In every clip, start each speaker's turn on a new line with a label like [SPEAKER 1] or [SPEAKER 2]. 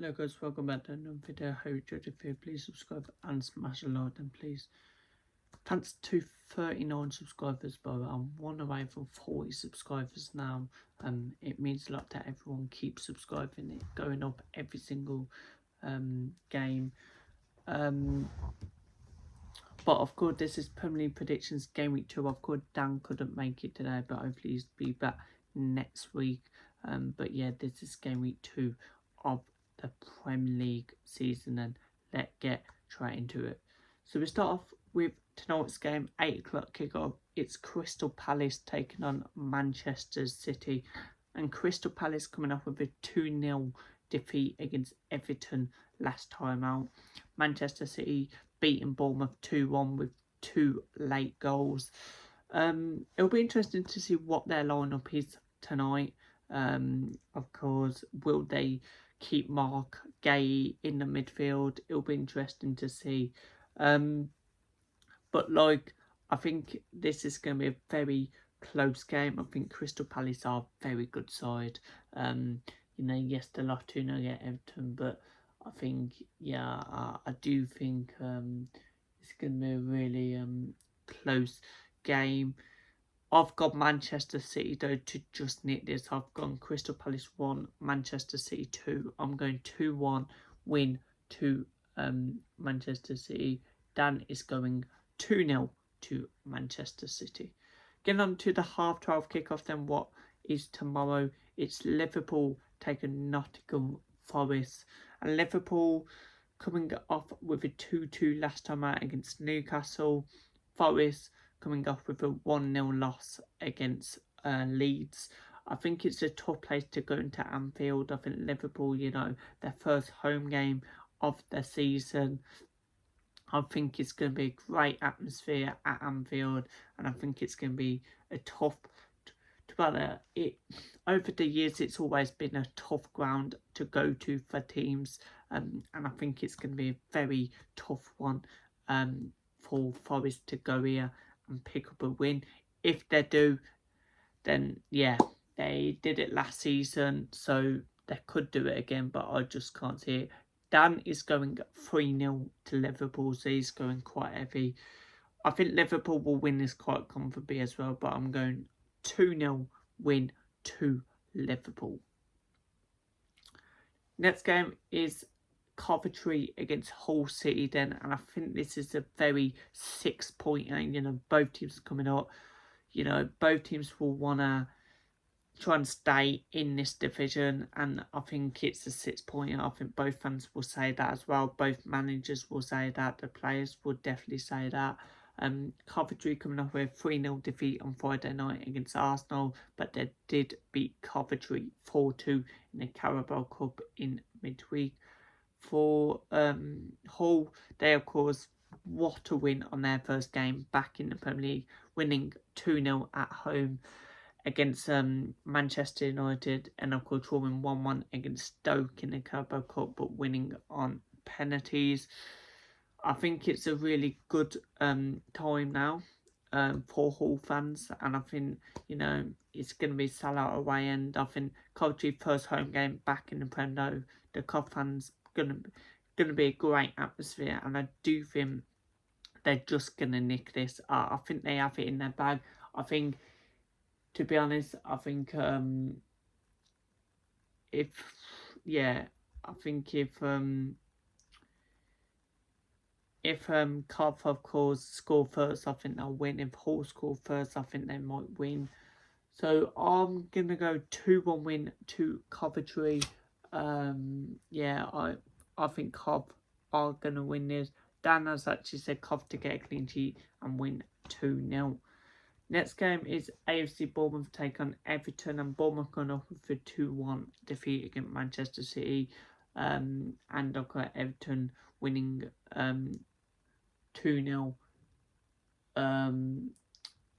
[SPEAKER 1] Hello guys, welcome back to another video. How you doing? Please subscribe and smash a like, and please. Thanks to 39 subscribers, but I'm one away from 40 subscribers now. It means a lot that everyone keeps subscribing. It going up every single game. But of course, this is Premier League predictions game week 2. Of course, Dan couldn't make it today, but hopefully he'll be back next week. But yeah, this is game week 2 of the Premier League season, and let's get straight into it. So we start off with tonight's game, 8 o'clock kickoff. It's Crystal Palace taking on Manchester City, and Crystal Palace coming off with a 2-0 defeat against Everton last time out. Manchester City beating Bournemouth 2-1 with 2 late goals. It'll be interesting to see what their lineup is tonight. Of course, will they keep Mark Gay in the midfield? It'll be interesting to see. But I think this is going to be a very close game. I think Crystal Palace are a very good side. Yes, they lost 2-0 against Everton, but I think, I do think it's going to be a really close game. I've got Manchester City though to just nick this. I've gone Crystal Palace 1, Manchester City 2. I'm going 2-1 win to Manchester City. Dan is going 2-0 to Manchester City. Getting on to the half-12 kickoff then, what is tomorrow? It's Liverpool taking Nottingham Forest. And Liverpool coming off with a 2-2 last time out against Newcastle. Forest coming off with a 1-0 loss against Leeds. I think it's a tough place to go into Anfield. I think Liverpool, their first home game of the season. I think it's going to be a great atmosphere at Anfield, and I think it's going to be a tough. Over the years, it's always been a tough ground to go to for teams, and I think it's going to be a very tough one for Forest to go here and pick up a win. If they do, then yeah, they did it last season, so they could do it again, but I just can't see it. Dan is going 3-0 to Liverpool, so he's going quite heavy. I think Liverpool will win this quite comfortably as well, but I'm going 2-0 win to Liverpool. Next game is Coventry against Hull City then, and I think this is a very 6-pointer. Both teams coming up. Both teams will want to try and stay in this division, and I think it's a 6-pointer. I think both fans will say that as well. Both managers will say that. The players will definitely say that. Coventry coming off with a 3-0 defeat on Friday night against Arsenal, but they did beat Coventry 4-2 in the Carabao Cup in midweek. For Hull, they of course what a win on their first game back in the Premier League, winning 2-0 at home against Manchester United, and of course drawing 1-1 against Stoke in the Carabao Cup, but winning on penalties. I think it's a really good time now for Hull fans, and I think it's going to be sell-out away, and I think Coventry first home game back in the Prem though, the Cov fans going to be a great atmosphere, and I do think they're just going to nick this. I think they have it in their bag. I think, to be honest, I think if Cov of course score first, I think they'll win. If Hull score first, I think they might win. So I'm gonna go 2-1 win to Coventry. I think Cov are gonna win this. Dan has actually said Cov to get a clean sheet and win 2-0. Next game is AFC Bournemouth take on Everton, and Bournemouth going off with a 2-1 defeat against Manchester City, and I've got Everton winning 2-0,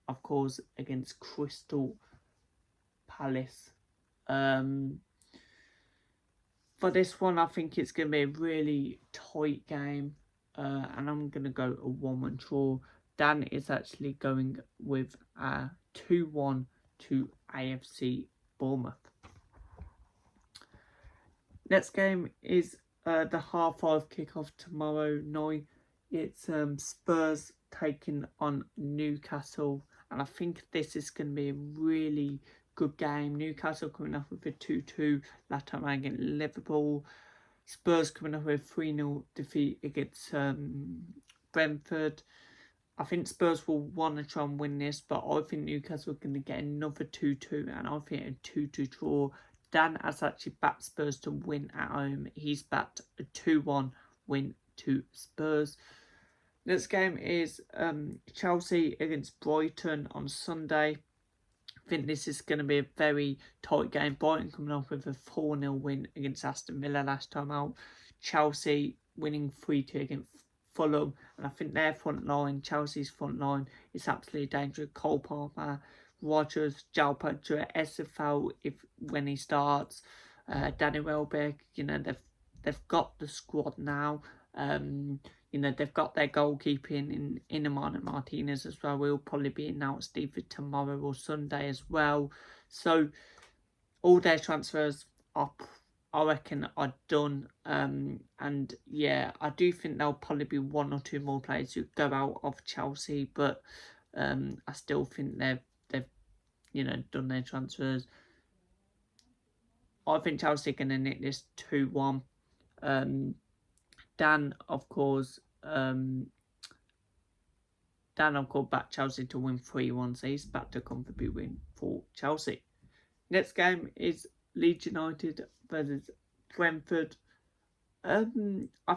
[SPEAKER 1] of course, against Crystal Palace. For this one, I think it's going to be a really tight game, and I'm going to go a 1-1 draw. Dan is actually going with a 2-1 to AFC Bournemouth. Next game is the 5:30 kickoff tomorrow night. It's Spurs taking on Newcastle, and I think this is going to be a really good game. Newcastle coming up with a 2-2 last time against Liverpool. Spurs coming up with a 3-0 defeat against Brentford. I think Spurs will want to try and win this, but I think Newcastle are going to get another 2-2, and I think a 2-2 draw. Dan has actually backed Spurs to win at home. He's backed a 2-1 win to Spurs. Next game is Chelsea against Brighton on Sunday. I think this is going to be a very tight game. Brighton coming off with a 4-0 win against Aston Villa last time out. Chelsea winning 3-2 against Fulham. And I think their front line, Chelsea's front line, is absolutely dangerous. Cole Palmer, Rodgers, Jalpa, SFL when he starts. Danny Welbeck, they've got the squad now. They've got their goalkeeping in Amanda Martinez as well. Will probably be announced either tomorrow or Sunday as well. So all their transfers are, I reckon, are done. And yeah, I do think there'll probably be one or two more players who go out of Chelsea, but I still think they've done their transfers. I think Chelsea are going to nick this 2-1. Dan, of course, backed Chelsea to win 3-1, so he's back to comfortably win for Chelsea. Next game is Leeds United versus Brentford. I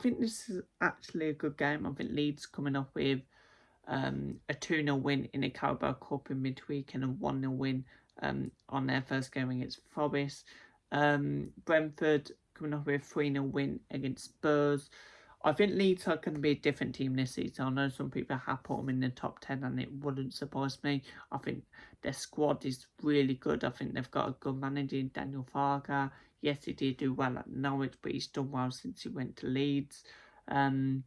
[SPEAKER 1] think this is actually a good game. I think Leeds coming up with a 2-0 win in the Carabao Cup in midweek and a 1-0 win on their first game against Forest. Brentford coming up with a 3-0 win against Spurs. I think Leeds are going to be a different team this season. I know some people have put them in the top 10 and it wouldn't surprise me. I think their squad is really good. I think they've got a good manager in Daniel Farker. Yes, he did do well at Norwich, but he's done well since he went to Leeds. I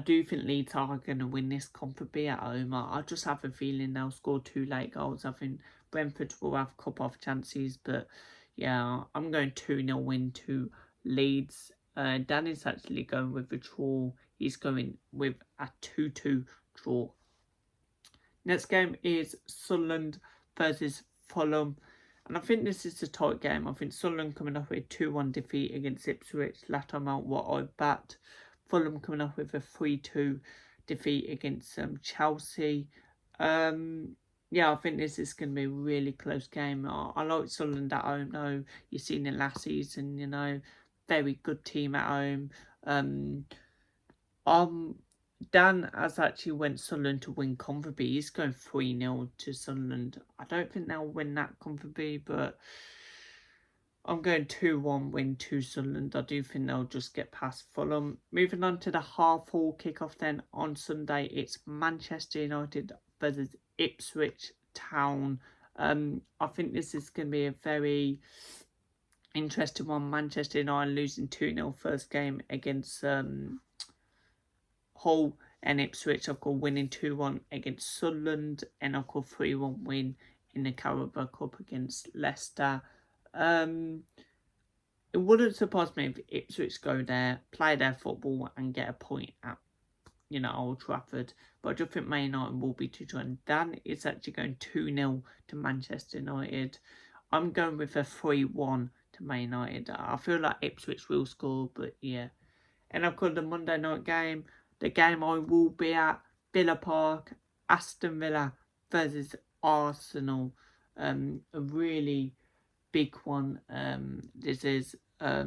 [SPEAKER 1] do think Leeds are going to win this comfortably at home. I just have a feeling they'll score 2 late goals. I think Brentford will have a couple of chances, but yeah, I'm going 2-0 win to Leeds. Danny's actually going with a draw. He's going with a 2-2 draw. Next game is Sunderland versus Fulham. And I think this is a tight game. I think Sunderland coming off with a 2-1 defeat against Ipswich. Last time out, what I backed. Fulham coming off with a 3-2 defeat against Chelsea. Yeah, I think this is going to be a really close game. I like Sunderland at home, though. You've seen it last season, very good team at home. Dan has actually went Sunderland to win comfortably. He's going 3-0 to Sunderland. I don't think they'll win that comfortably, but I'm going 2-1 win to Sunderland. I do think they'll just get past Fulham. Moving on to the 4:30 kickoff then on Sunday. It's Manchester United versus Ipswich Town. I think this is going to be a very interesting one. Manchester United losing 2-0 first game against Hull, and Ipswich, I've got winning 2-1 against Sunderland, and I've got 3-1 win in the Carabao Cup against Leicester. It wouldn't surprise me if Ipswich go there, play their football, and get a point at Old Trafford. But I just think Man United will be too strong. Dan is actually going 2-0 to Manchester United. I'm going with a 3-1 to Man United. I feel like Ipswich will score, but yeah. And I've got the Monday night game. The game I will be at, Villa Park, Aston Villa versus Arsenal. A really big one. This is, I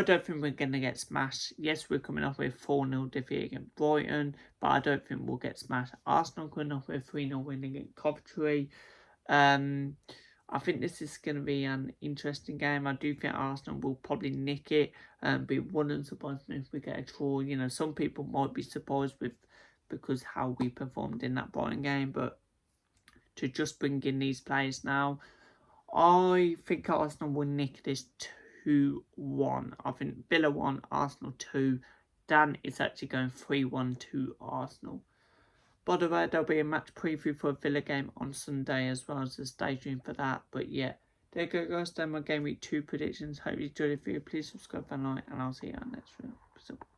[SPEAKER 1] don't think we're going to get smashed. Yes, we're coming off with a 4-0 defeat against Brighton, but I don't think we'll get smashed. Arsenal coming off with a 3-0 win against Coventry. I think this is going to be an interesting game. I do think Arsenal will probably nick it, but it wouldn't surprise me if we get a draw. Some people might be surprised because how we performed in that Brighton game, but to just bring in these players now, I think Arsenal will nick this 2-1. I think Villa 1, Arsenal 2. Dan is actually going 3-1 to Arsenal. By the way, there'll be a match preview for a Villa game on Sunday as well, as a staging for that. But yeah, there you go, guys. Done my game week 2 predictions. Hope you enjoyed the video. Please subscribe and like, and I'll see you on the next video.